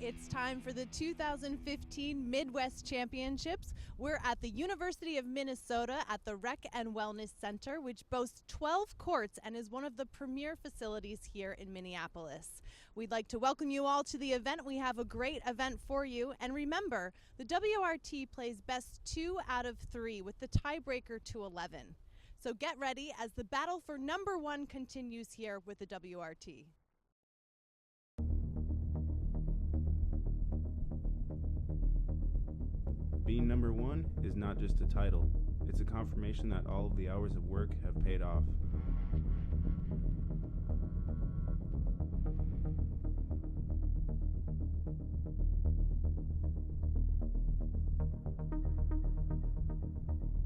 It's time for the 2015 Midwest Championships. We're at the University of Minnesota at the Rec and Wellness Center, which boasts 12 courts and is one of the premier facilities here in Minneapolis. We'd like to welcome you all to the event. We have a great event for you. And remember, the WRT plays best 2 out of 3 with the tiebreaker to 11. So get ready as the battle for number 1 continues here with the WRT. Being number 1 is not just a title, it's a confirmation that all of the hours of work have paid off.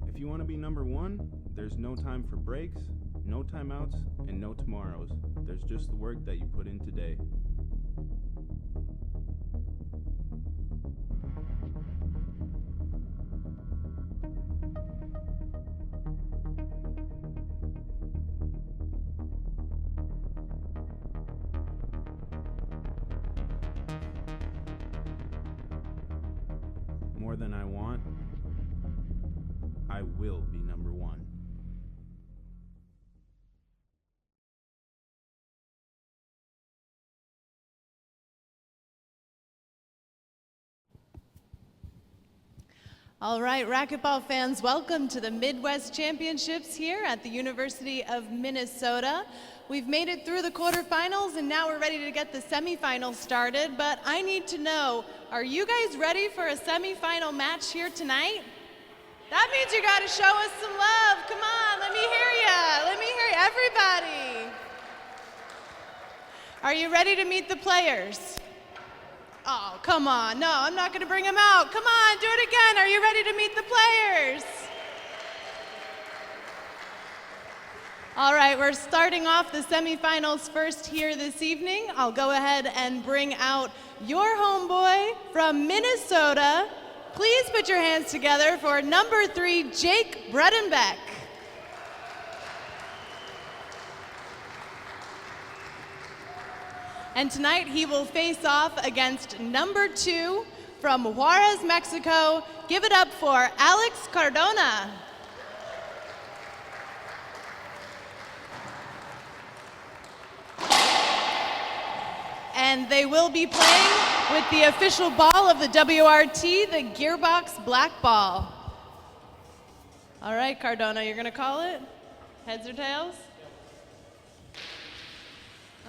If you want to be number 1, there's no time for breaks, no timeouts, and no tomorrows. There's just the work that you put in today. More than I want, I will be number 1. All right, racquetball fans, welcome to the Midwest Championships here at the University of Minnesota. We've made it through the quarterfinals and now we're ready to get the semifinals started, but I need to know, are you guys ready for a semifinal match here tonight? That means you gotta show us some love. Come on, let me hear ya. Let me hear ya, everybody. Are you ready to meet the players? Oh, come on. No, I'm not going to bring them out. Come on, do it again. Are you ready to meet the players? All right, we're starting off the semifinals first here this evening. I'll go ahead and bring out your homeboy from Minnesota. Please put your hands together for number 3, Jake Bredenbeck. And tonight he will face off against number 2 from Juarez, Mexico. Give it up for Alex Cardona. And they will be playing with the official ball of the WRT, the Gearbox Black Ball. All right, Cardona, you're gonna call it? Heads or tails?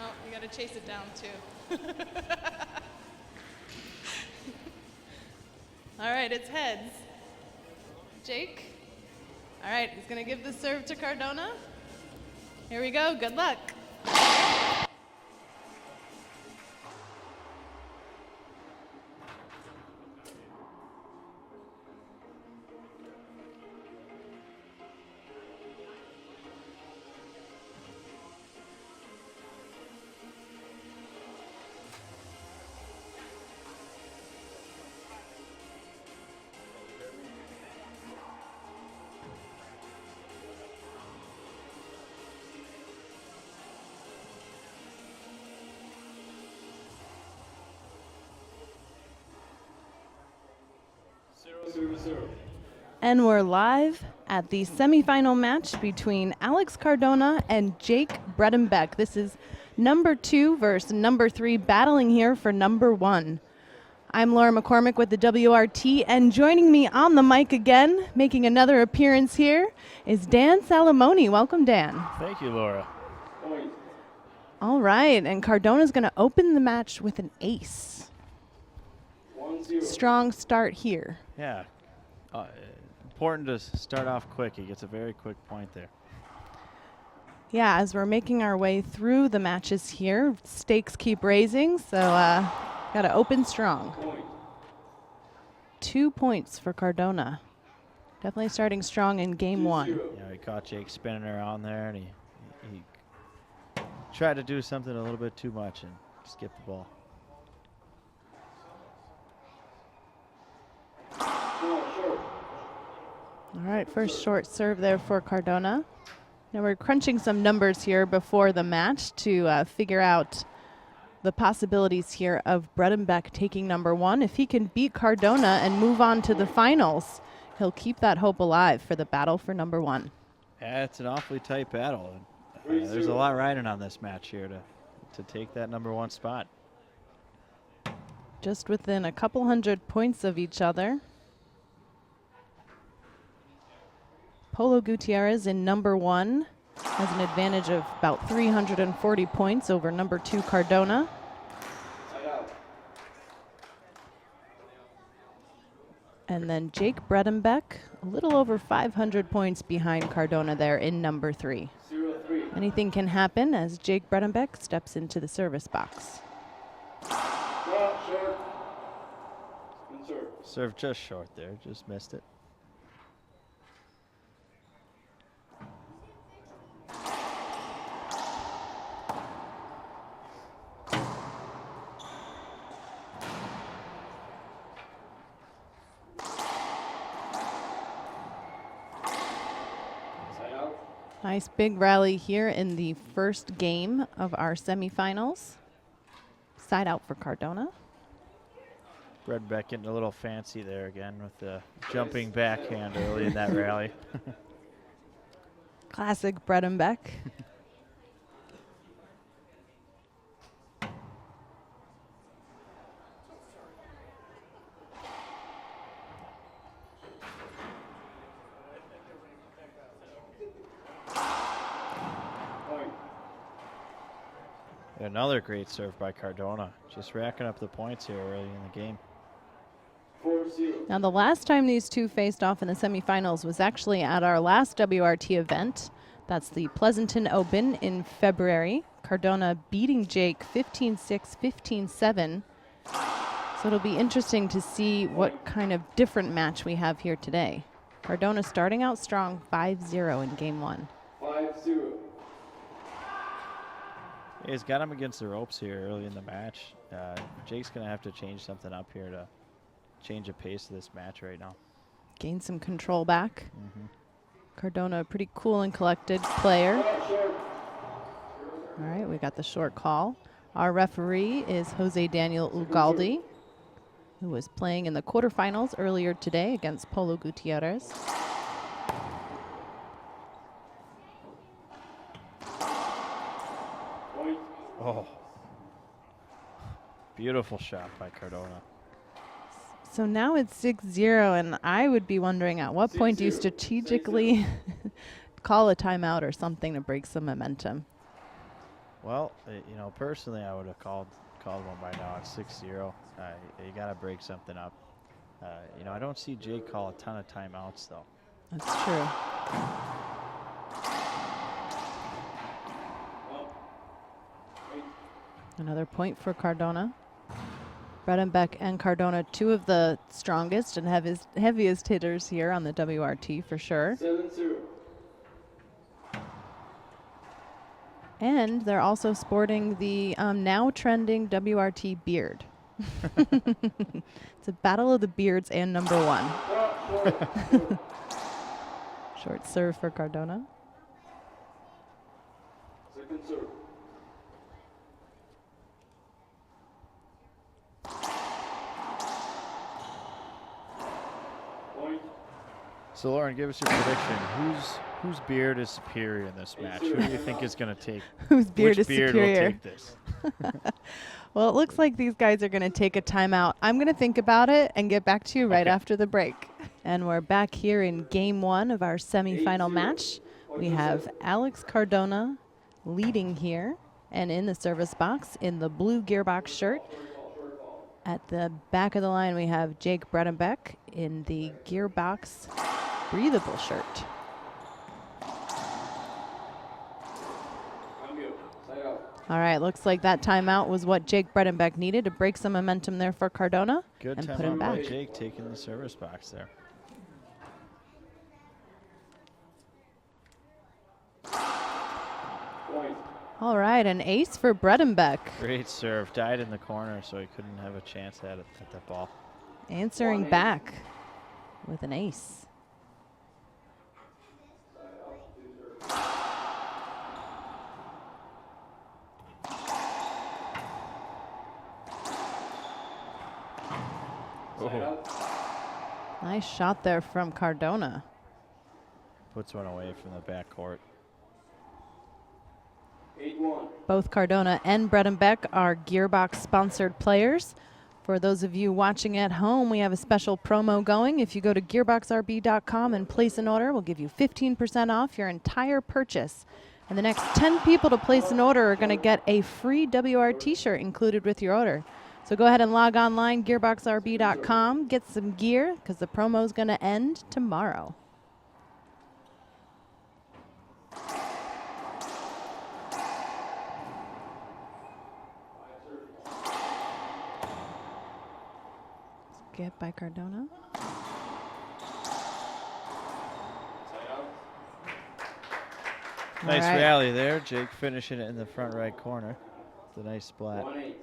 Oh, you gotta chase it down too. All right, it's heads. Jake? All right, he's gonna give the serve to Cardona. Here we go, good luck. And we're live at the semifinal match between Alex Cardona and Jake Bredenbeck. This is number 2 versus number 3 battling here for number 1. I'm Laura McCormick with the WRT, and joining me on the mic again, making another appearance here, is Dan Salamone. Welcome, Dan. Thank you, Laura. All right, and Cardona's going to open the match with an ace. 1-0. Strong start here. Yeah. Important to start off quick. He gets a very quick point there. Yeah, as we're making our way through the matches here, stakes keep raising, so got to open strong. 2 points for Cardona. Definitely starting strong in game 1. Yeah, he caught Jake spinning around there, and he tried to do something a little bit too much and skipped the ball. All right, first short serve there for Cardona. Now we're crunching some numbers here before the match to figure out the possibilities here of Bredenbeck taking number 1. If he can beat Cardona and move on to the finals, he'll keep that hope alive for the battle for number 1. Yeah, it's an awfully tight battle. There's a lot riding on this match here to take that number 1 spot. Just within a couple hundred points of each other. Polo Gutierrez in number 1 has an advantage of about 340 points over number 2 Cardona. And then Jake Bredenbeck, a little over 500 points behind Cardona there in number 3. 0-3. Anything can happen as Jake Bredenbeck steps into the service box. Short. And serve. Serve just short there, just missed it. Nice big rally here in the first game of our semifinals. Side out for Cardona. Bredenbeck getting a little fancy there again with the jumping backhand early in that rally. Classic Bredenbeck. Another great serve by Cardona, just racking up the points here early in the game. 4-0. Now, the last time these two faced off in the semifinals was actually at our last WRT event. That's the Pleasanton Open in February. Cardona beating Jake 15-6, 15-7. So it'll be interesting to see what kind of different match we have here today. Cardona starting out strong, 5-0 in game 1. 5-0. He's got him against the ropes here early in the match. Jake's going to have to change something up here to change the pace of this match right now. Gain some control back. Cardona, a pretty cool and collected player. All right, we got the short call. Our referee is Jose Daniel Ugaldi, who was playing in the quarterfinals earlier today against Polo Gutierrez. Oh, beautiful shot by Cardona. So now it's 6-0, and I would be wondering at what point do you strategically call a timeout or something to break some momentum? Well, you know, personally, I would have called one by now at 6-0. You got to break something up. You know, I don't see Jake call a ton of timeouts, though. That's true. Another point for Cardona. Bredenbeck and Cardona, two of the strongest and heaviest hitters here on the WRT for sure. 7-0. And they're also sporting the now trending WRT beard. It's a battle of the beards and number 1. Short serve for Cardona. Second serve. Point. So, Lauren, give us your prediction. Whose beard is superior in this match? Who do you think is going to take? Whose beard which is beard superior? will take this? Well, it looks like these guys are going to take a timeout. I'm going to think about it and get back to you right after the break. And we're back here in game 1 of our semifinal match. We have Alex Cardona leading here and in the service box in the blue gearbox shirt. At the back of the line, we have Jake Bredenbeck in the gearbox breathable shirt. Side out. All right, looks like that timeout was what Jake Bredenbeck needed to break some momentum there for Cardona Good and time put him out by back. Jake taking the service box there. Point. All right, an ace for Bredenbeck. Great serve. Died in the corner, so he couldn't have a chance at that ball. Answering back with an ace. Side out. Nice shot there from Cardona. Puts one away from the back court. 8-1. Both Cardona and Bredenbeck are Gearbox sponsored players. For those of you watching at home, we have a special promo going. If you go to gearboxrb.com and place an order, we'll give you 15% off your entire purchase. And the next 10 people to place an order are going to get a free WR t-shirt included with your order. So go ahead and log online, gearboxrb.com, get some gear, because the promo is going to end tomorrow. Get by Cardona. Nice All right. rally there. Jake finishing it in the front right corner. It's a nice splat. 1-8.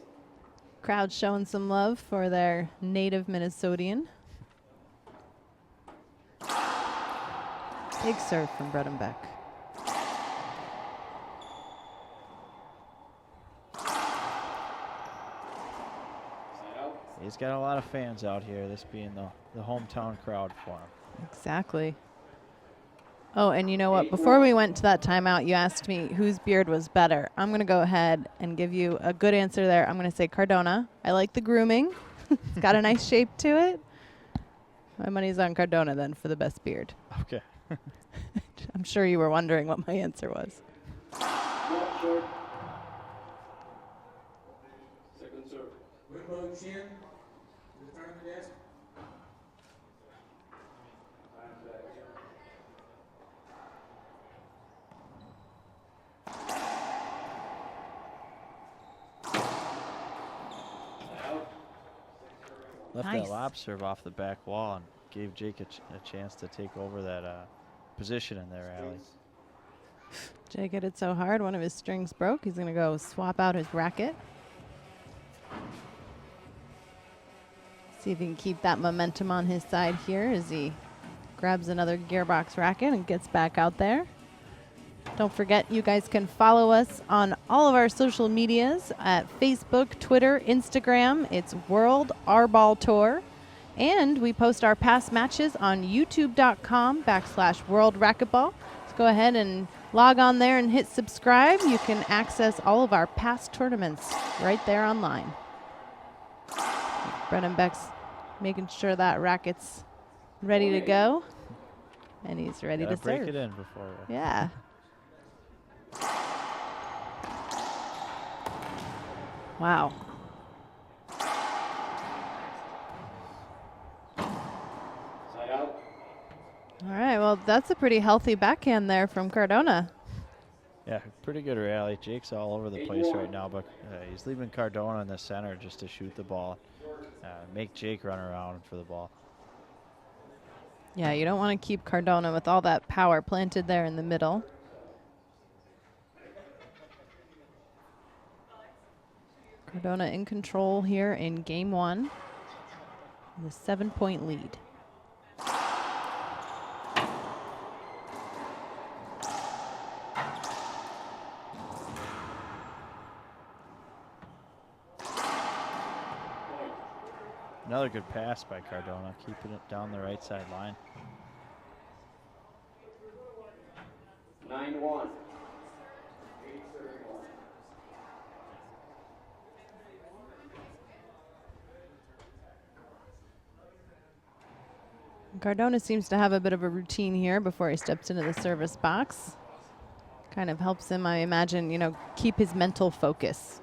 Crowd showing some love for their native Minnesotan. Big serve from Bredenbeck. Side out. He's got a lot of fans out here, this being the hometown crowd for him. Exactly. Oh, and you know what? Before we went to that timeout, you asked me whose beard was better. I'm going to go ahead and give you a good answer there. I'm going to say Cardona. I like the grooming. It's got a nice shape to it. My money's on Cardona then for the best beard. Okay. I'm sure you were wondering what my answer was. Not short. Second serve. Wimbo Chin, return to desk. Side out. Left Nice. that lob serve off the back wall and gave Jake a chance to take over that position in there, Allie. Jake hit it so hard, one of his strings broke. He's going to go swap out his racket. See if he can keep that momentum on his side here as he grabs another Gearbox racket and gets back out there. Don't forget, you guys can follow us on all of our social medias at Facebook, Twitter, Instagram. It's World R-Ball Tour. And we post our past matches on youtube.com/World Racquetball. So go ahead and log on there and hit subscribe. You can access all of our past tournaments right there online. Bredenbeck's making sure that racket's ready to go. And he's ready Gotta to break serve. it in before. Yeah. Wow. Side out. All right, well, that's a pretty healthy backhand there from Cardona. Yeah, pretty good rally. Jake's all over the place right now, but he's leaving Cardona in the center just to shoot the ball. Make Jake run around for the ball. Yeah, you don't want to keep Cardona with all that power planted there in the middle. Cardona in control here in game one. The 7-point lead. Another good pass by Cardona, keeping it down the right side line. 9-1. Cardona seems to have a bit of a routine here before he steps into the service box. Kind of helps him, I imagine, you know, keep his mental focus.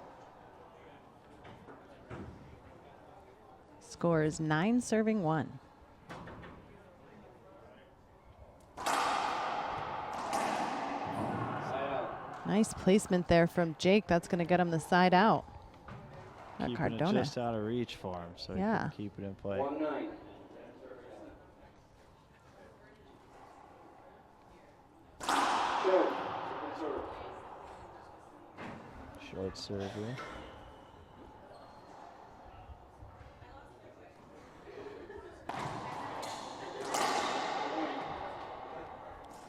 Score is 9-1. Nice placement there from Jake. That's going to get him the side out. Keeping Cardona. it just out of reach for him, so Yeah. he can keep it in play. 1-9. Short. Second serve. Short serve here.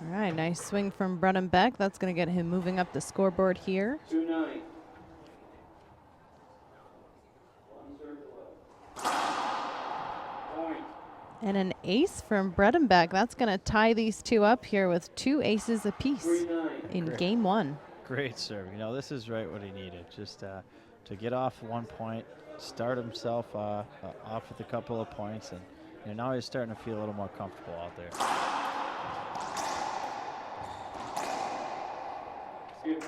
All right, nice swing from Bredenbeck. That's going to get him moving up the scoreboard here. 2-9. And an ace from Bredenbeck. That's going to tie these two up here with 2 aces apiece 3-9. in Great. game 1. Great serve. You know, this is right what he needed. Just to get off 1 point, start himself off with a couple of points, and now he's starting to feel a little more comfortable out there. Skip.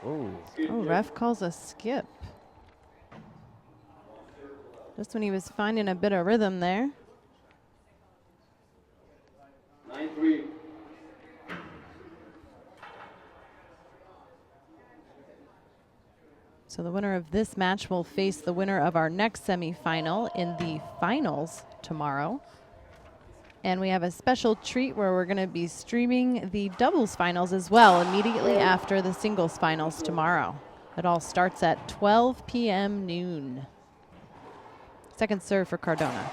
Ooh. Skip. Oh, ref calls a skip. Just when he was finding a bit of rhythm there. 9-3. So the winner of this match will face the winner of our next semifinal in the finals tomorrow. And we have a special treat where we're going to be streaming the doubles finals as well immediately after the singles finals tomorrow. It all starts at 12 p.m. noon. Second serve for Cardona.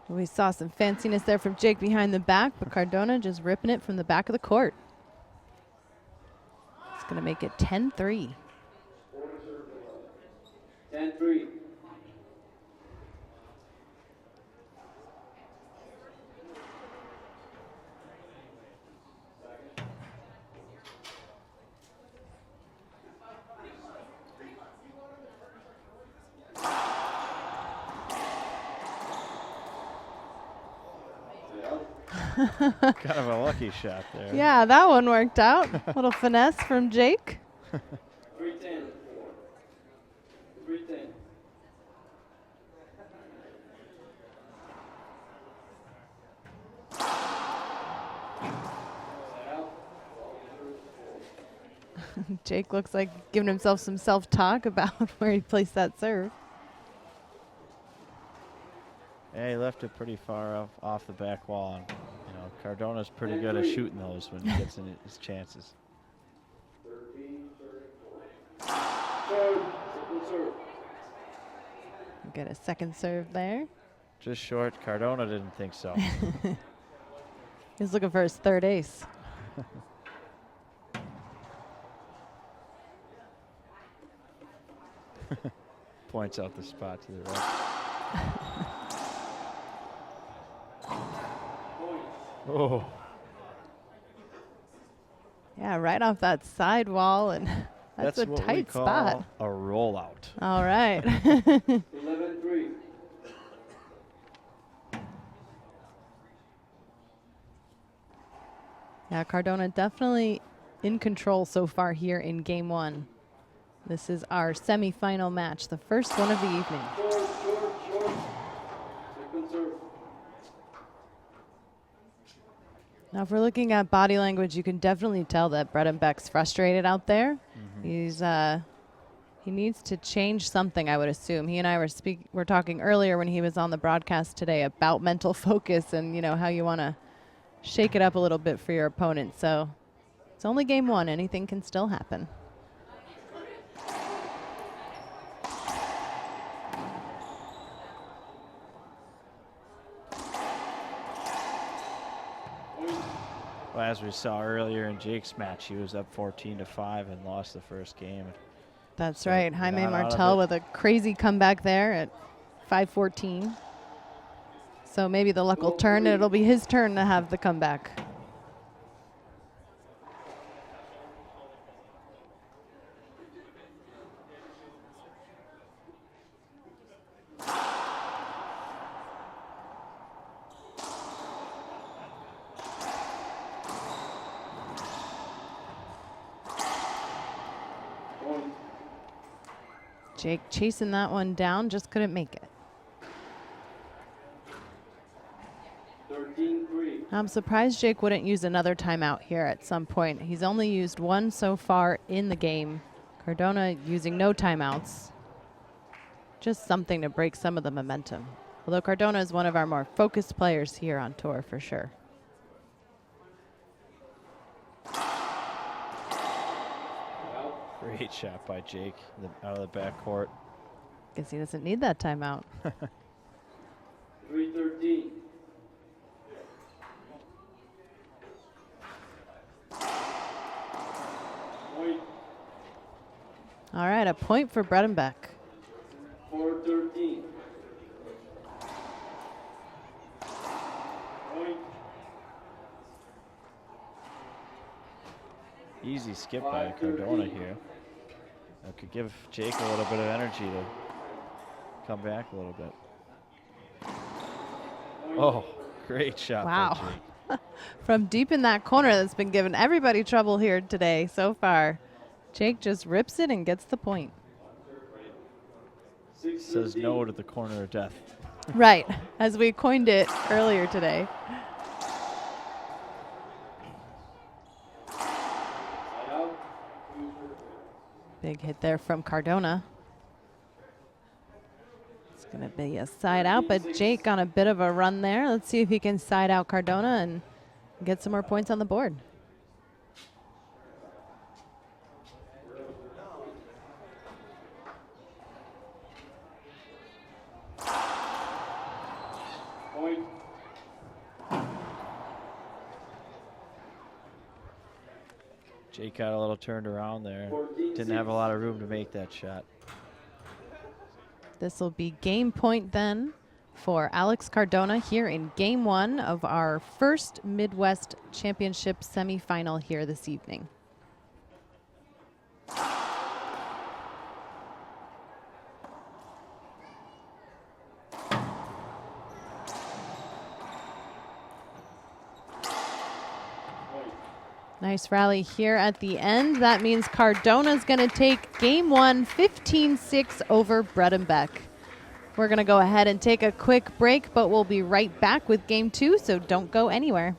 We saw some fanciness there from Jake behind the back, but Cardona just ripping it from the back of the court. It's going to make it 10-3. 10-3. Kind of a lucky shot there. Yeah, that one worked out. Little finesse from Jake. 3-10. 3-10. Jake looks like giving himself some self-talk about where he placed that serve. Yeah, he left it pretty far off the back wall. And, you know, Cardona's pretty good at shooting those when he gets in his chances. 13-34. Serve. Second serve. Get a second serve there. Just short. Cardona didn't think so. He's looking for his third ace. Points out the spot to the right. Oh. Yeah, right off that side wall, and that's a what we tight call spot. a rollout. All right. 11-3. Yeah, Cardona definitely in control so far here in game 1. This is our semifinal match, the first one of the evening. Short. Second serve. Now, if we're looking at body language, you can definitely tell that Bredenbeck's frustrated out there. He's he needs to change something, I would assume. He and I were talking earlier when he was on the broadcast today about mental focus and, you know, how you want to shake it up a little bit for your opponent. So it's only game 1. Anything can still happen. Well, as we saw earlier in Jake's match, he was up 14-5 and lost the first game. That's So right. Jaime not out of Martel it. with a crazy comeback there at 5-14. So maybe the luck will turn and it'll be his turn to have the comeback. Point. Jake chasing that one down, just couldn't make it. 13-3. I'm surprised Jake wouldn't use another timeout here at some point. He's only used one so far in the game. Cardona using no timeouts. Just something to break some of the momentum. Although Cardona is one of our more focused players here on tour for sure. Great shot by Jake out of the backcourt. Guess he doesn't need that timeout. 3-13. Point. All right, a point for Bredenbeck. 4-13. Point. Easy skip by Cardona here. That could give Jake a little bit of energy to come back a little bit. Oh, great shot Wow. by Jake. From deep in that corner that's been giving everybody trouble here today so far. Jake just rips it and gets the point. Says no to the corner of death. Right, as we coined it earlier today. Side out. Big hit there from Cardona. It's going to be a side out, but Jake on a bit of a run there. Let's see if he can side out Cardona and get some more points on the board. Point. Jake got a little turned around there. 14-6. Didn't have a lot of room to make that shot. This will be game point then for Alex Cardona here in game one of our first Midwest Championship semifinal here this evening. Nice rally here at the end. That means Cardona's going to take game one 15-6 over Bredenbeck. We're going to go ahead and take a quick break, but we'll be right back with game two, so don't go anywhere.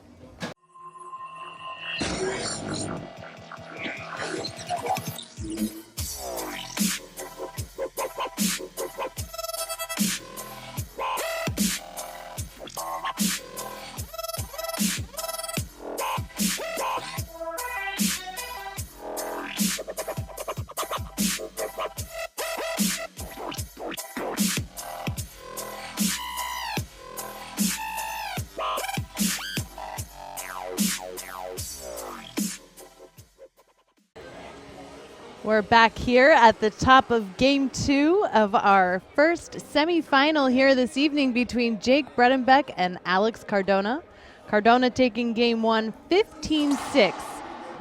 We're back here at the top of game two of our first semifinal here this evening between Jake Bredenbeck and Alex Cardona. Cardona taking game one 15-6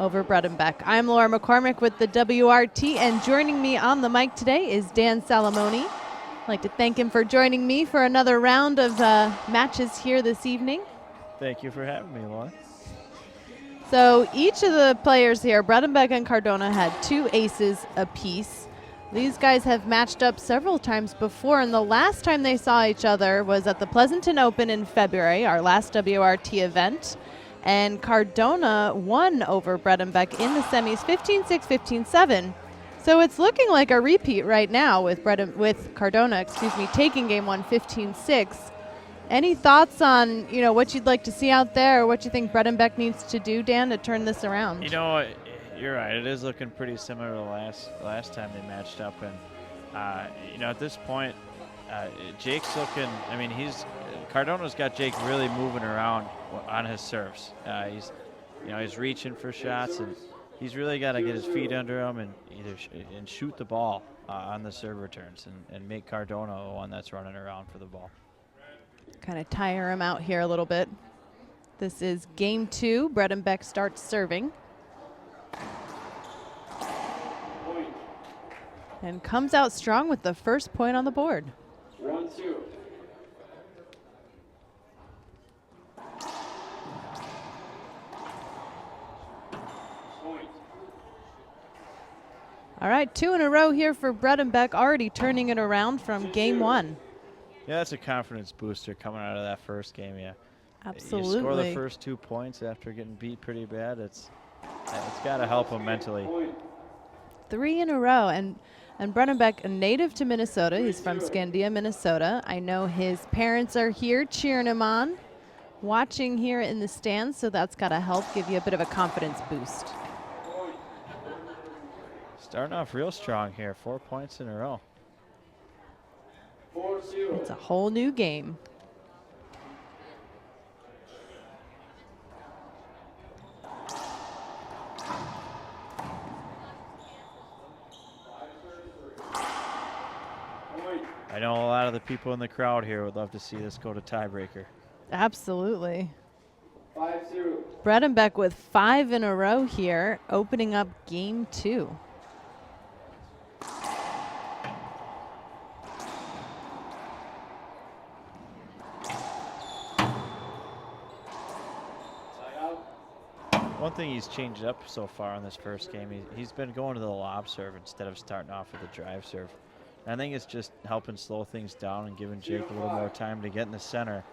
over Bredenbeck. I'm Laura McCormick with the WRT, and joining me on the mic today is Dan Salamoni. I'd like to thank him for joining me for another round of matches here this evening. Thank you for having me, Laura. So each of the players here, Bredenbeck and Cardona, had two aces apiece. These guys have matched up several times before, and the last time they saw each other was at the Pleasanton Open in February, our last WRT event. And Cardona won over Bredenbeck in the semis 15-6, 15-7. So it's looking like a repeat right now with Cardona, taking game one 15-6. Any thoughts on, what you'd like to see out there, or what you think Bredenbeck needs to do, Dan, to turn this around? You're right. It is looking pretty similar to last time they matched up, and at this point, Jake's looking. Cardona's got Jake really moving around on his serves. He's reaching for shots, and he's really got to get his feet under him and and shoot the ball on the serve returns, and make Cardona the one that's running around for the ball. Kind of tire him out here a little bit. This is game two. Bredenbeck starts serving. Point. And comes out strong with the first point on the board. 1-2. Point. All right, two in a row here for Bredenbeck, already turning it around from game one. Yeah, that's a confidence booster coming out of that first game. Yeah, Absolutely. You score the first 2 points after getting beat pretty bad. It's got to help him mentally. Point. Three in a row, and Bredenbeck, a native to Minnesota. He's from Scandia, Minnesota. I know his parents are here cheering him on, watching here in the stands, so that's got to help give you a bit of a confidence boost. Starting off real strong here, 4 points in a row. 4-0. It's a whole new game. I know a lot of the people in the crowd here would love to see this go to tiebreaker. Absolutely. 5-0. Bredenbeck with 5 in a row here, opening up game 2. One thing he's changed up so far in this first game, he's been going to the lob serve instead of starting off with the drive serve. And I think it's just helping slow things down and giving Jake a little more time to get in the center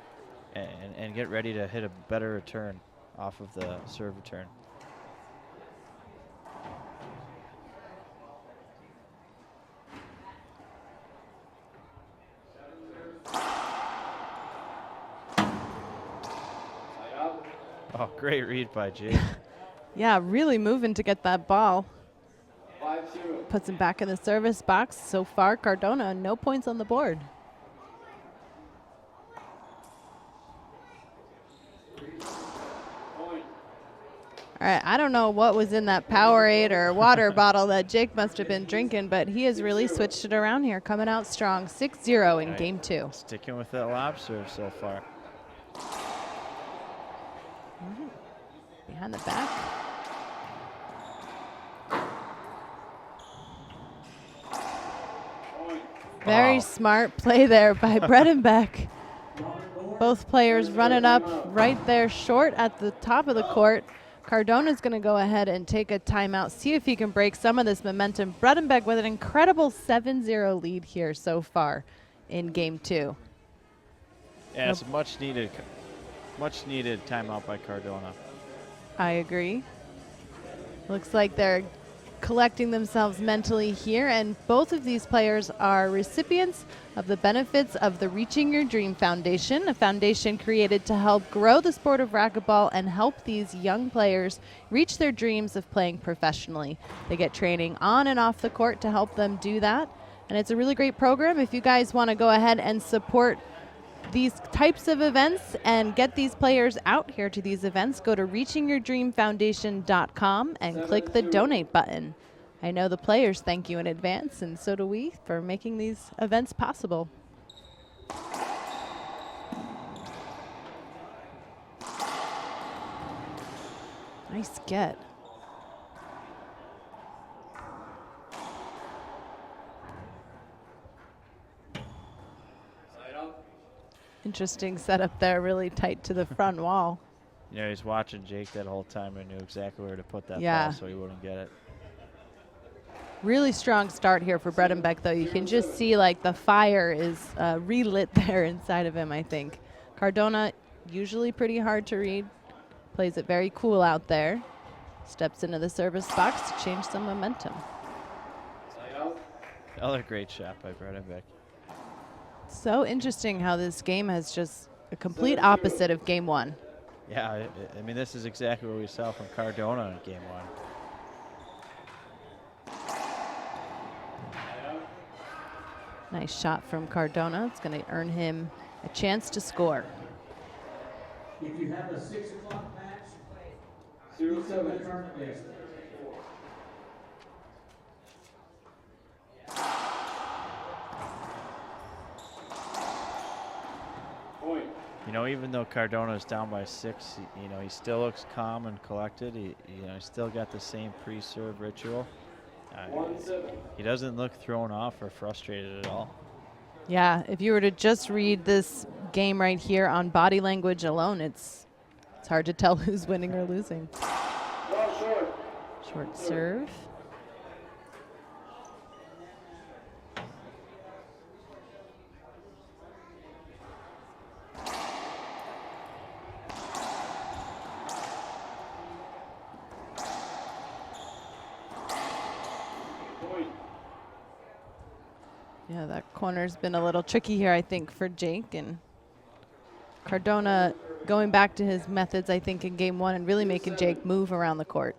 and get ready to hit a better return off of the serve return. Oh, great read by Jake. Yeah, really moving to get that ball. 5-0. Puts him back in the service box. So far, Cardona, no points on the board. Point. All right, I don't know what was in that Powerade or water bottle that Jake must have been drinking, but he has really switched it around here, coming out strong. 6-0 in Right. game 2. Sticking with that lob serve so far. Behind the back. Point. Very Wow. smart play there by Bredenbeck. Both players running up right there short at the top of the court. Cardona's going to go ahead and take a timeout, see if he can break some of this momentum. Bredenbeck with an incredible 7-0 lead here so far in game 2. Yeah, it's much needed timeout by Cardona. I agree. Looks like they're collecting themselves mentally here, and both of these players are recipients of the benefits of the Reaching Your Dream Foundation, a foundation created to help grow the sport of racquetball and help these young players reach their dreams of playing professionally. They get training on and off the court to help them do that, and it's a really great program. If you guys want to go ahead and support these types of events and get these players out here to these events, go to reachingyourdreamfoundation.com and click the donate button. I know the players thank you in advance, and so do we, for making these events possible. Nice get. Side up. Interesting setup there, really tight to the front wall. You know, he's watching Jake that whole time and knew exactly where to put that Yeah. ball so he wouldn't get it. Really strong start here for Bredenbeck, though. You can just see like the fire is relit there inside of him, I think. Cardona, usually pretty hard to read. Plays it very cool out there. Steps into the service box to change some momentum. Side out. Another great shot by Bredenbeck. So interesting how this game has just a complete opposite of game 1. Yeah, I mean, this is exactly what we saw from Cardona in game 1. Nice shot from Cardona. It's going to earn him a chance to score. If you have a 6 o'clock match, 0-7. please have a tournament desk. Point. You know, even though Cardona is down by 6, you know, he still looks calm and collected. He still got the same pre-serve ritual. 1-7. He doesn't look thrown off or frustrated at all. Yeah, if you were to just read this game right here on body language alone, it's hard to tell who's winning or losing. Ball short. Short serve. Point. Yeah, that corner's been a little tricky here, I think, for Jake. And Cardona going back to his methods, I think, in game 1 and really making Jake move around the court.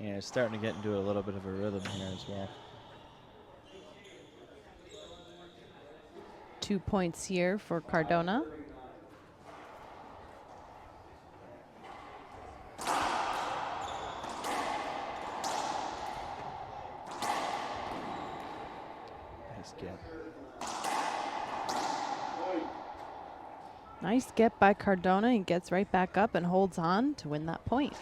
Yeah, he's starting to get into a little bit of a rhythm here as well. 2 points here for Cardona. Nice get. Nice get by Cardona. He gets right back up and holds on to win that point.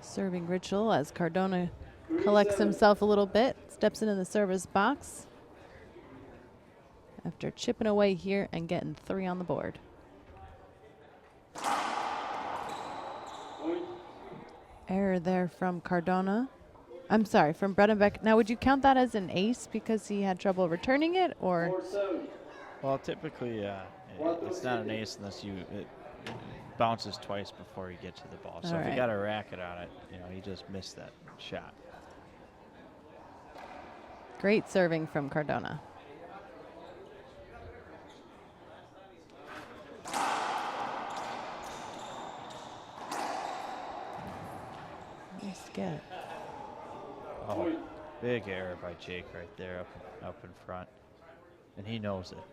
Serving ritual as Cardona collects himself a little bit, steps into the service box after chipping away here and getting 3 on the board. Point. Error there from Cardona. I'm sorry, from Bredenbeck. Now, would you count that as an ace because he had trouble returning it, or? 4-7. Well, typically, it's not an ace unless it bounces twice before you get to the ball. So All if right. you got a racket on it, he just missed that shot. Great serving from Cardona. Nice get. Oh, Point. big error by Jake right there up in front. And he knows it.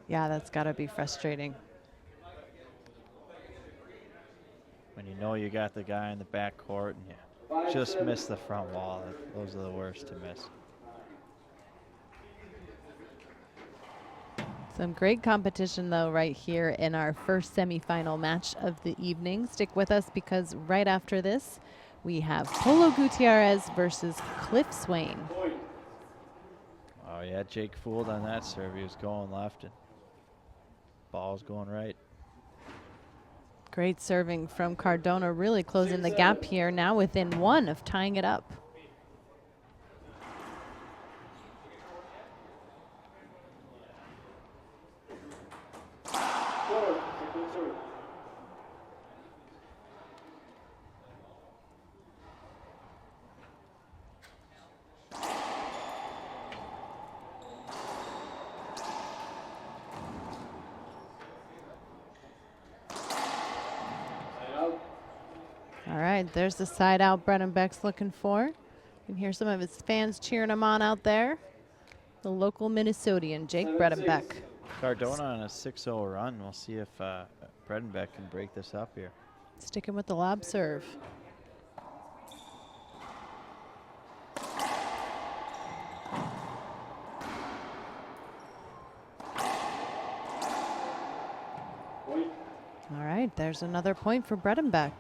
Yeah, that's got to be frustrating. When you know you got the guy in the back court and you just miss the front wall, those are the worst to miss. Some great competition, though, right here in our first semifinal match of the evening. Stick with us because right after this, we have Polo Gutierrez versus Cliff Swain. Point. Oh, yeah, Jake fooled on that serve. He was going left and ball's going right. Great serving from Cardona, really closing the gap here, now within 1 of tying it up. Short. Second serve. Side out. All right, there's the side out Bredenbeck's looking for. You can hear some of his fans cheering him on out there. The local Minnesotian, Jake 7-6. Bredenbeck. Cardona on a 6-0 run. We'll see if Bredenbeck can break this up here. Sticking with the lob serve. Point. All right, there's another point for Bredenbeck.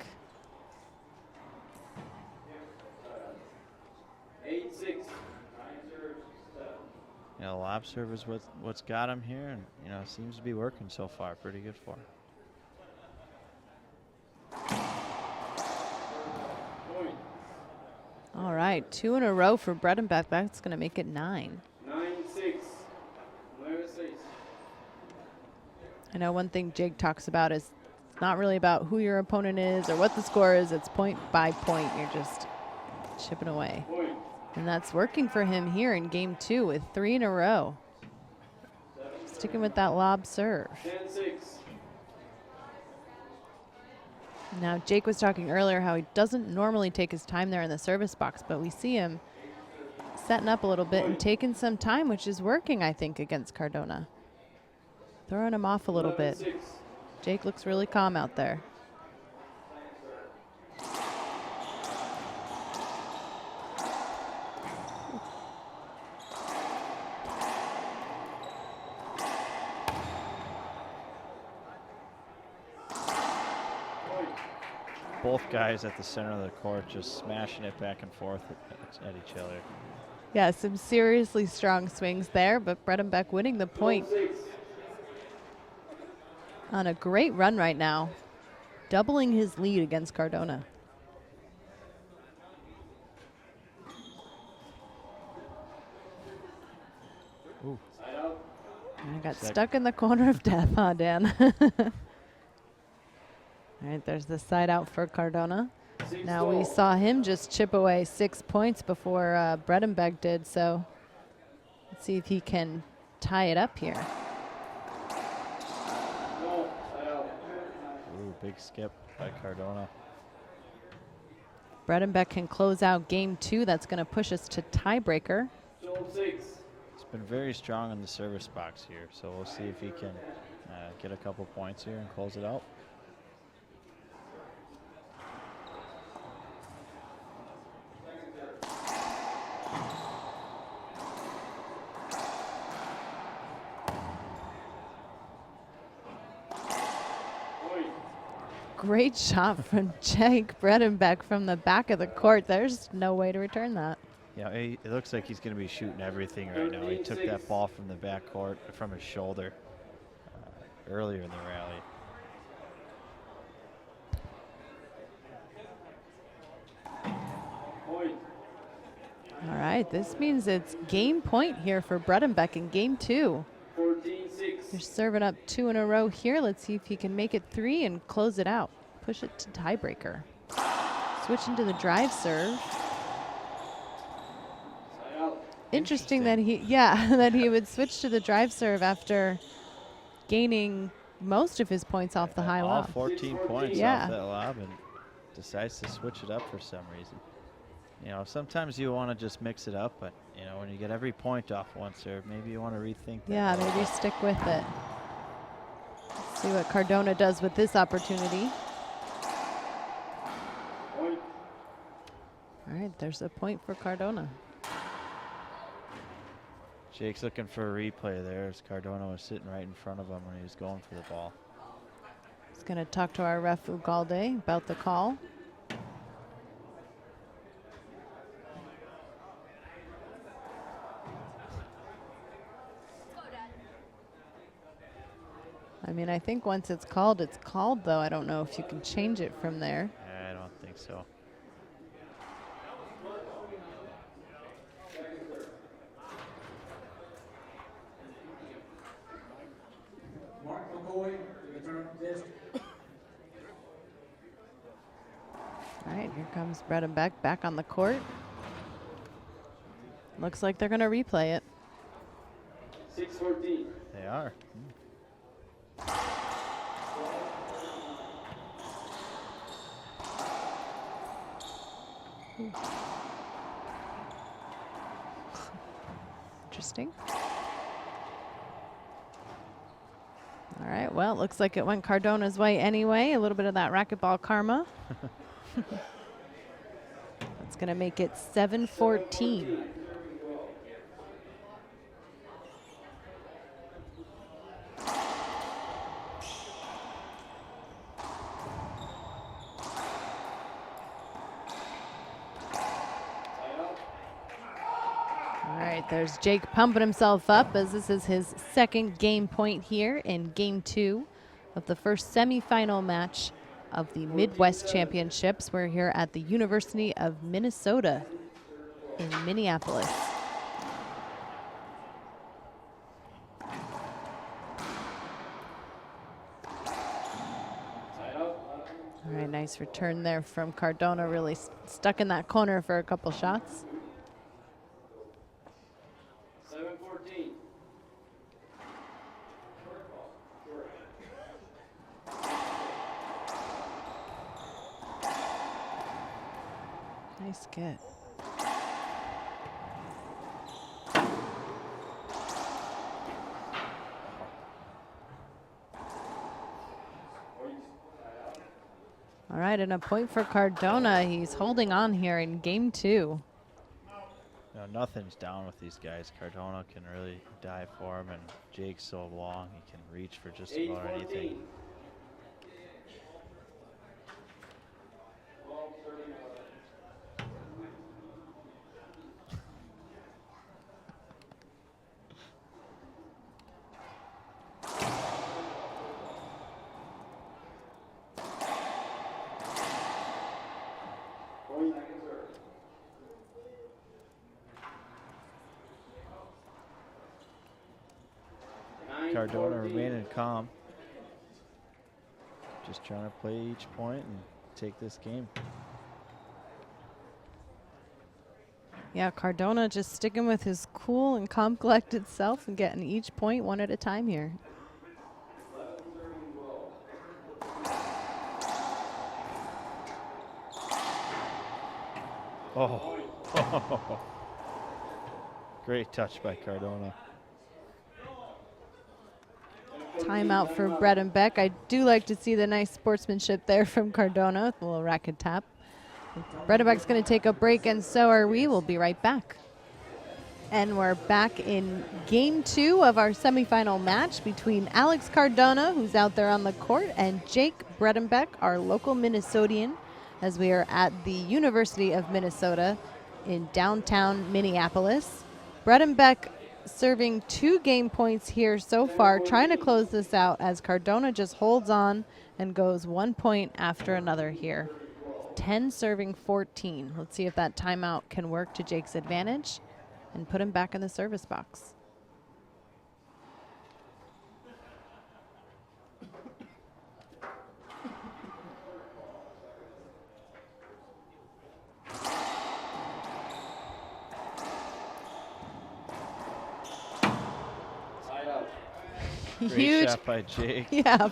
8-6. Lob serve is what's got him here, and seems to be working so far. Pretty good for him. Point. All right, 2 in a row for Bredenbeck. That's going to make it 9. 9-6. 9-6. I know one thing Jake talks about is it's not really about who your opponent is or what the score is. It's point by point. You're just chipping away. Point. And that's working for him here in game 2 with 3 in a row. Sticking with that lob serve. 10-6. Now, Jake was talking earlier how he doesn't normally take his time there in the service box, but we see him setting up a little bit and taking some time, which is working, I think, against Cardona. Throwing him off a little bit. 11-6. Jake looks really calm out there. Both guys at the center of the court just smashing it back and forth at each other. Yeah, some seriously strong swings there, but Bredenbeck winning the point 12-6. on a great run right now, doubling his lead against Cardona. Ooh. Side out. I got Sec- stuck in the corner of death, huh, Dan? All right, there's the side out for Cardona. 6 Now we all. saw him just chip away 6 points before Bredenbeck did, so let's see if he can tie it up here. No. Side out. Ooh, big skip by Cardona. Bredenbeck can close out game 2. That's going to push us to tiebreaker. 12-6. He's been very strong in the service box here, so we'll see if he can get a couple points here and close it out. Great shot from Jake Bredenbeck from the back of the court. There's no way to return that. Yeah, it looks like he's going to be shooting everything right now. He took that ball from the back court, from his shoulder earlier in the rally. Point. All right, this means it's game point here for Bredenbeck in game 2. 14-6. They're serving up 2 in a row here. Let's see if he can make it 3 and close it out. Push it to tiebreaker. Switching to the drive serve. Side out. Interesting that that he would switch to the drive serve after gaining most of his points off the high All lob. 14 points Yeah. off that lob, and decides to switch it up for some reason. You know, sometimes you want to just mix it up, but you know, when you get every point off one serve, maybe you want to rethink that. Yeah, maybe stick with it. Let's see what Cardona does with this opportunity. Point. All right, there's a point for Cardona. Jake's looking for a replay there as Cardona was sitting right in front of him when he was going for the ball. He's going to talk to our ref Ugalde about the call. I mean, I think once it's called, though. I don't know if you can change it from there. I don't think so. Mark McCoy, the return desk. All right, here comes Bredenbeck back on the court. Looks like they're going to replay it. 6-14. They are. Interesting. All right, well, it looks like it went Cardona's way anyway. A little bit of that racquetball karma. That's going to make it 7-14. All right, there's Jake pumping himself up as this is his second game point here in game 2 of the first semifinal match of the Midwest Championships. We're here at the University of Minnesota in Minneapolis. All right, nice return there from Cardona, really stuck in that corner for a couple shots. 7-14. Nice get. All right, and a point for Cardona. He's holding on here in game 2. No, nothing's down with these guys. Cardona can really dive for him, and Jake's so long he can reach for just about 8-14. anything. Point. Cardona remaining calm. Just trying to play each point and take this game. Yeah, Cardona just sticking with his cool and calm, collected self and getting each point one at a time here. Oh. Great touch by Cardona. Timeout for Bredenbeck. I do like to see the nice sportsmanship there from Cardona with a little racket tap. Bredenbeck's going to take a break, and so are we. We'll be right back. And we're back in game 2 of our semifinal match between Alex Cardona, who's out there on the court, and Jake Bredenbeck, our local Minnesotan, as we are at the University of Minnesota in downtown Minneapolis. Bredenbeck serving 2 game points here so far, trying to close this out as Cardona just holds on and goes 1 point after another here. 10 serving 14. Let's see if that timeout can work to Jake's advantage and put him back in the service box. Great Huge shot by Jake. Yeah,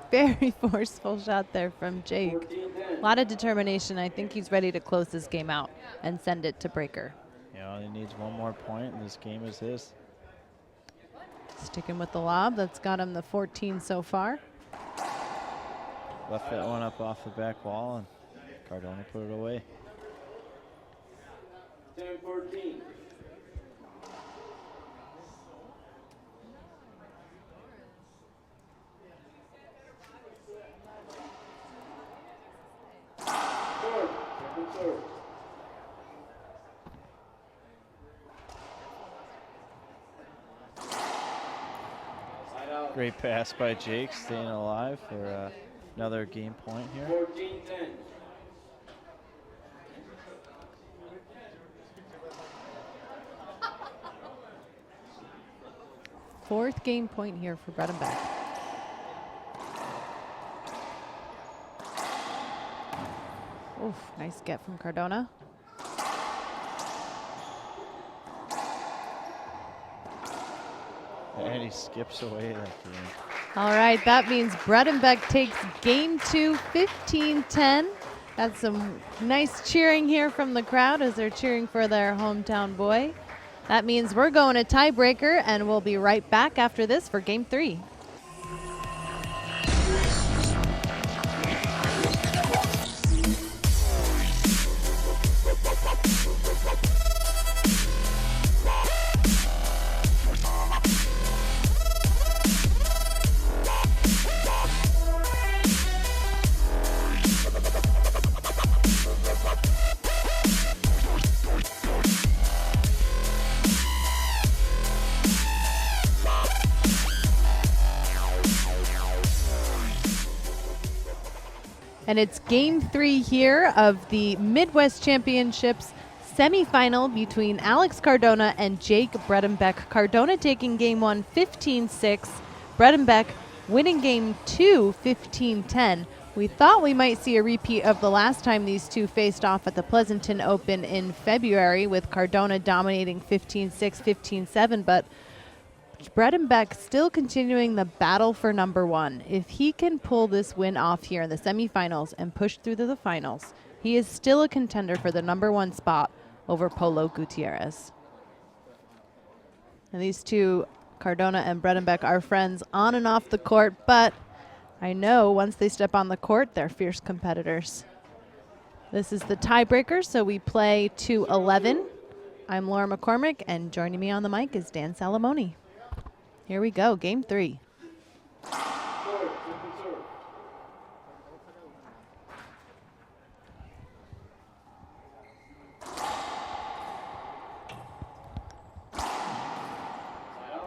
very forceful shot there from Jake. A lot of determination. I think he's ready to close this game out and send it to Breaker. Yeah, he needs 1 more point, and this game is his. Sticking with the lob. That's got him the 14 so far. Left that one up off the back wall, and Cardona put it away. 10-14. Great pass by Jake, staying alive for another game point here. 14-10. Fourth game point here for Bredenbeck. Oof, nice get from Cardona. And he skips away that game. All right, that means Bredenbeck takes game 2, 15-10. Got some nice cheering here from the crowd as they're cheering for their hometown boy. That means we're going to tiebreaker, and we'll be right back after this for game 3. And it's game 3 here of the Midwest Championships semifinal between Alex Cardona and Jake Bredenbeck. Cardona taking game 1, 15-6. Bredenbeck winning game 2, 15-10. We thought we might see a repeat of the last time these two faced off at the Pleasanton Open in February, with Cardona dominating 15-6, 15-7, but Bredenbeck still continuing the battle for number 1. If he can pull this win off here in the semifinals and push through to the finals, he is still a contender for the number 1 spot over Polo Gutierrez. And these two, Cardona and Bredenbeck, are friends on and off the court, but I know once they step on the court, they're fierce competitors. This is the tiebreaker, so we play to 11. I'm Laura McCormick, and joining me on the mic is Dan Salamone. Here we go, game 3.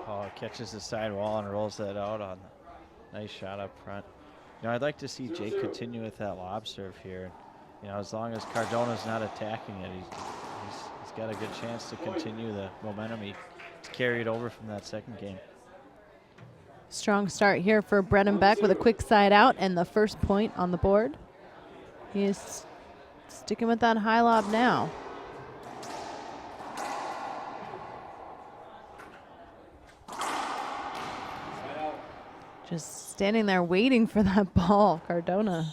Oh, catches the sidewall and rolls that out on the nice shot up front. You know, I'd like to see Jake continue with that lob serve here. You know, as long as Cardona's not attacking it, he's got a good chance to continue the momentum he carried over from that second game. Strong start here for Bredenbeck with a quick side out and the first point on the board. He is sticking with that high lob now. Just standing there waiting for that ball, Cardona.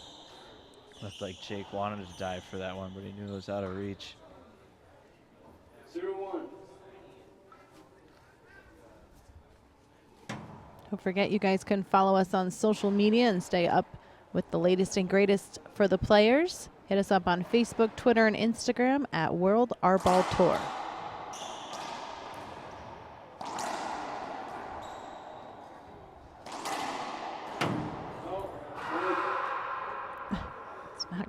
Looked like Jake wanted to dive for that one, but he knew it was out of reach. 0-1. Don't forget, you guys can follow us on social media and stay up with the latest and greatest for the players. Hit us up on Facebook, Twitter, and Instagram at World Arball Tour.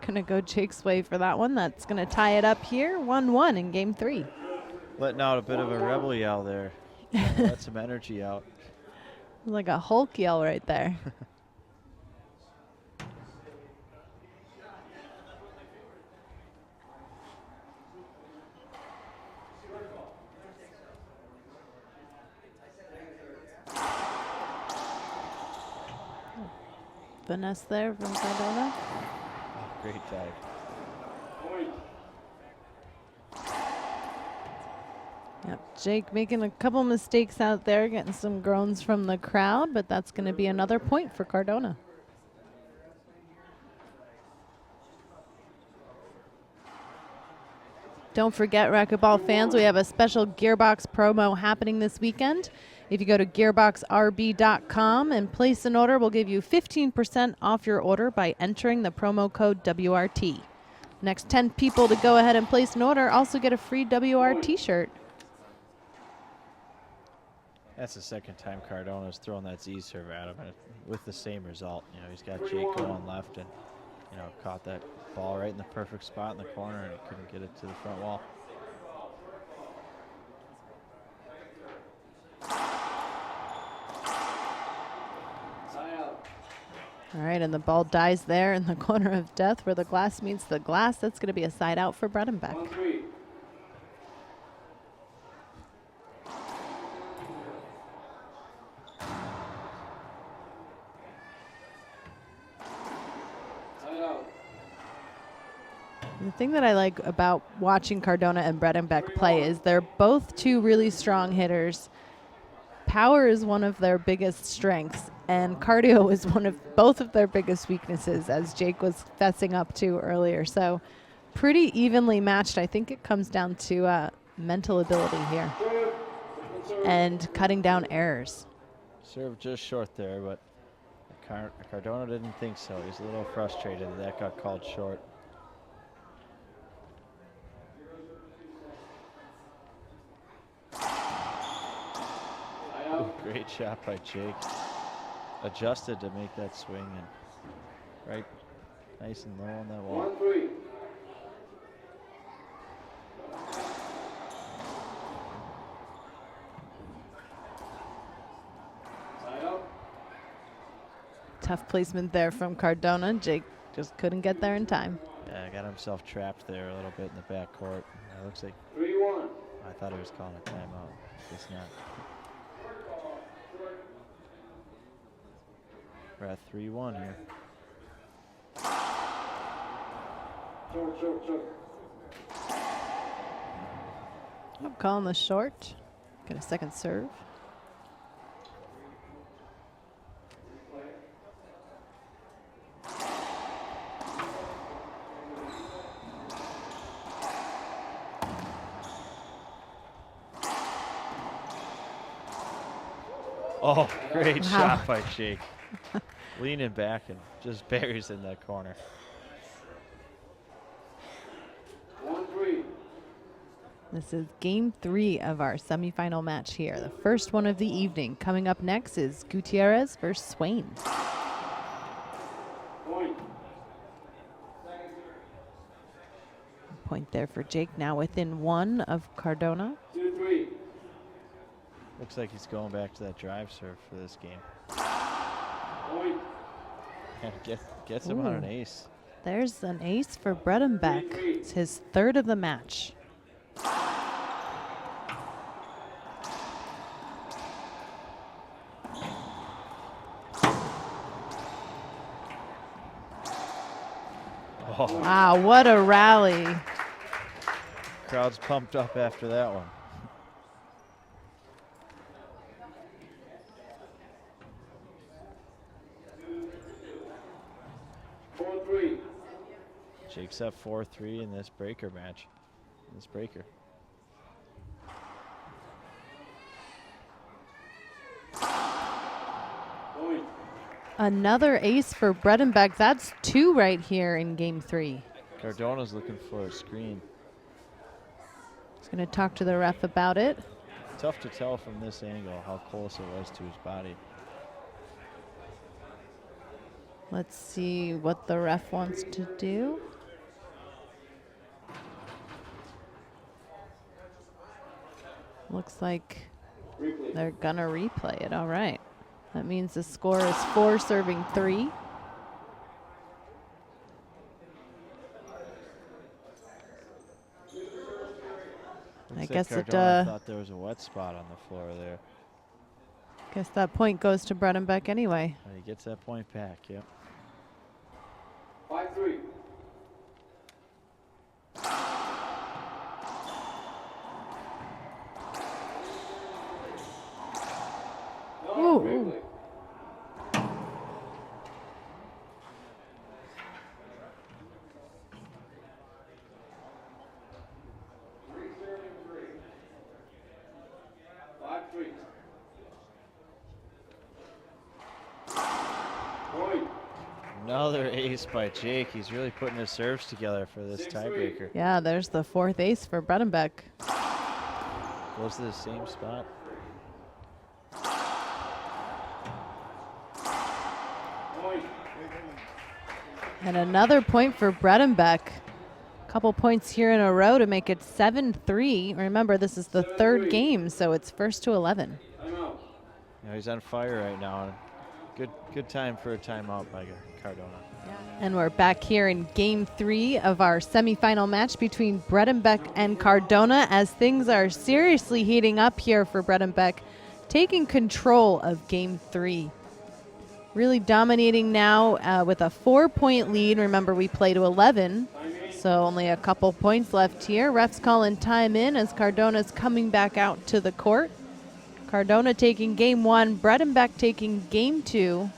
going to go Jake's way for that one. That's going to tie it up here, 1-1 in game 3. Letting out a bit of a rebel yell there. Let some energy out. Like a Hulk yell right there. Finesse there from Cardona. Great dive. Point. Yep, Jake making a couple mistakes out there, getting some groans from the crowd, but that's going to be another point for Cardona. Don't forget, racquetball fans, we have a special Gearbox promo happening this weekend. If you go to gearboxrb.com and place an order, we'll give you 15% off your order by entering the promo code WRT. Next 10 people to go ahead and place an order also get a free WR t-shirt. That's the second time Cardona's thrown that Z serve at him with the same result. You know, he's got Jake going left and, you know, caught that ball right in the perfect spot in the corner and he couldn't get it to the front wall. All right, and the ball dies there in the corner of death where the glass meets the glass. That's going to be a side out for Bredenbeck. 1-3. Side out. The thing that I like about watching Cardona and Bredenbeck play is they're both two really strong hitters. Power is one of their biggest strengths, and cardio is one of both of their biggest weaknesses, as Jake was fessing up to earlier. So pretty evenly matched. I think it comes down to mental ability here and cutting down errors. Serve just short there, but Cardona didn't think so. He's a little frustrated that got called short. Ooh, great shot by Jake. Adjusted to make that swing and right nice and low on that wall. 1-3. Side out. Tough placement there from Cardona. Jake just couldn't get there in time. Yeah, got himself trapped there a little bit in the back court. It looks like 3-1. I thought he was calling a timeout. It's not. We're at 3-1 here. Short. I'm calling the short. Get a second serve. Oh, great Wow. shot by Jake. Leaning back and just buries in that corner. 1-3. This is game 3 of our semifinal match here. The first one of the evening. Coming up next is Gutierrez versus Swain. Point. Point there for Jake, now within 1 of Cardona. 2-3. Looks like he's going back to that drive serve for this game. Point. And gets him on an Ooh. ace. There's an ace for Bredenbeck. It's his 3rd of the match. Oh, Wow, what a rally. crowd's pumped up after that one. Jake's up 4-3 in this breaker match. This breaker. Point. Another ace for Bredenbeck. That's 2 right here in game 3. Cardona's looking for a screen. He's going to talk to the ref about it. Tough to tell from this angle how close it was to his body. Let's see what the ref wants to do. Looks like Replay. they're gonna replay it. All right. That means the score is 4 serving 3. I Looks guess like it, Cardona thought there was a wet spot on the floor there. Guess that point goes to Bredenbeck anyway. But he gets that point back, yep. 5-3. Ooh. Replay. Point. Another ace by Jake. He's really putting his serves together for this 6-3. tiebreaker. Yeah, there's the 4th ace for Bredenbeck. Goes to the same spot. Point. And another point for Bredenbeck. Couple points here in a row to make it 7-3. Remember, this is the 3rd game, so it's first to 11. Timeout. You know, he's on fire right now. Good time for a timeout by Cardona. And we're back here in game 3 of our semifinal match between Bredenbeck and Cardona as things are seriously heating up here for Bredenbeck, taking control of game 3. Really dominating now with a 4-point lead. Remember, we play to 11, so only a couple points left here. Refs calling time in as Cardona's coming back out to the court. Cardona taking game 1, Bredenbeck taking game 2,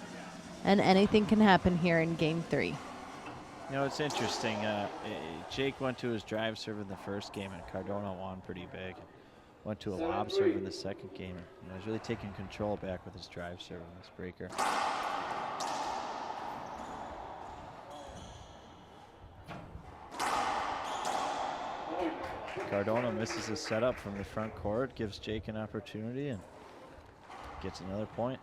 and anything can happen here in game 3. You know, it's interesting. Jake went to his drive serve in the first game, and Cardona won pretty big. Went to a lob serve in the second game. You know, he's really taking control back with his drive serve in this breaker. Cardona misses a setup from the front court, gives Jake an opportunity, and gets another point.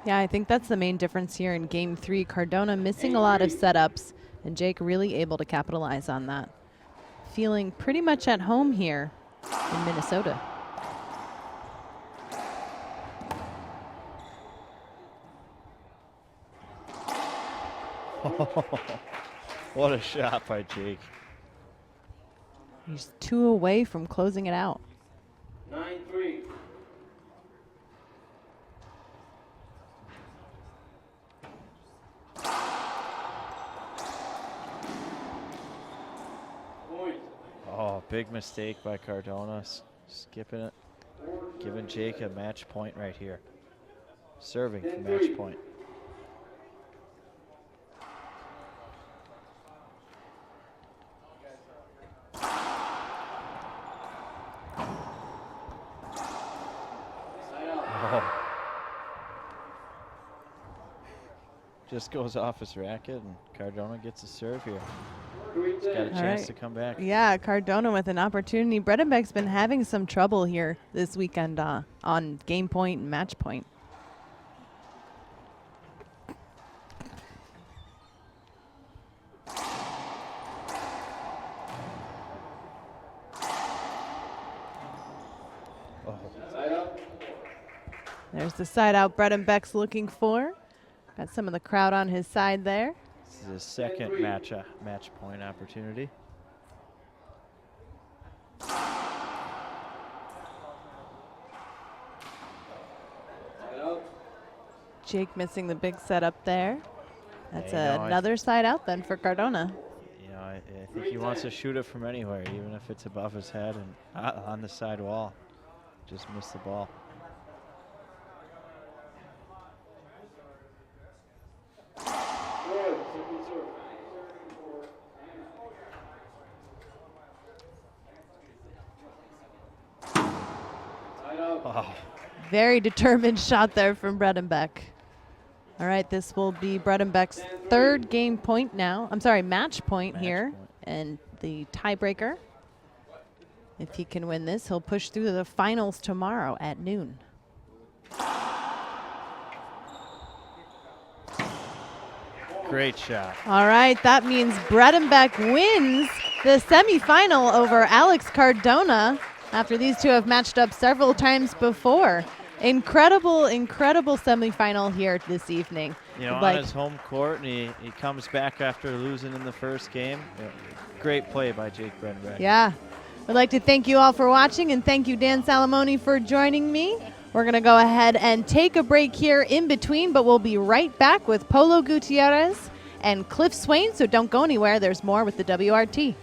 Yeah, I think that's the main difference here in game 3. Cardona missing a lot of setups, and Jake really able to capitalize on that. Feeling pretty much at home here in Minnesota. What a shot by Jake. He's 2 away from closing it out. 9-3. Point. Oh, big mistake by Cardona. Skipping it. Giving Jake a match point right here. Serving for match point. Just goes off his racket, and Cardona gets a serve here. He's got a chance to come back. Yeah, Cardona with an opportunity. Bredenbeck's been having some trouble here this weekend on game point and match point. Side up. There's the side out Bredenbeck's looking for. Got some of the crowd on his side there. This is his second match point opportunity. Side up. Jake missing the big setup there. That's Yeah, you know, another side out then for Cardona. You know, I think he wants to shoot it from anywhere, even if it's above his head and on the side wall. Just missed the ball. Good. Second serve. Side up. Oh, Very determined shot there from Bredenbeck. All right, this will be Bredenbeck's 3rd game point now. I'm sorry, match point Match here. point. And the tiebreaker. If he can win this, he'll push through to the finals tomorrow at noon. great shot. All right, that means Bredenbeck wins the semifinal over Alex Cardona. after these two have matched up several times before. Incredible semifinal here this evening. You know, on his home court, and he comes back after losing in the first game. Great play by Jake Bredenbeck. Yeah. I'd like to thank you all for watching, and thank you, Dan Salamone, for joining me. We're going to go ahead and take a break here in between, but we'll be right back with Polo Gutierrez and Cliff Swain, so don't go anywhere. There's more with the WRT.